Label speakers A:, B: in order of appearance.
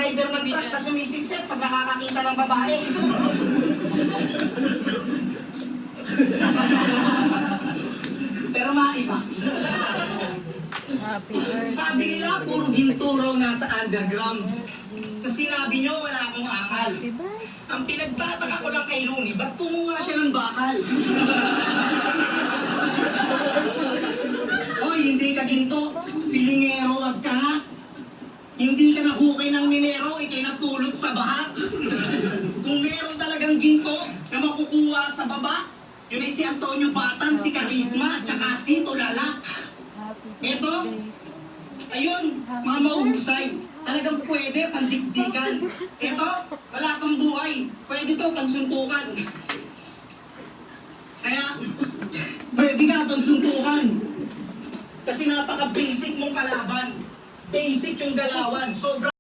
A: driver ng truck na sumisipsip pag nakakakita ng babae. Pero maiba. Sabi nila, puro ginto raw nasa underground. Sa sinabi nyo, wala akong akal. Ang pinagtataka ko lang kay Rooney, ba't kumuha siya ng bakal? Hoy, hindi ka ginto. Filingero, wag ka nga. Hindi ka nahukay ng minero, ikinapulot sa baha. Kung meron talagang ginto na makukuha sa baba, yun ay si Antonio Batan, si Karisma, tsaka si Tulala. Eto, ayun, mga mahusay. Talagang pwede, pandikdikan. Eto, wala kang buhay. Pwede to, pansuntukan. Kaya, pwede ka pansuntukan. Kasi napaka-basic mong kalaban. Basic yung galawan. Sobra.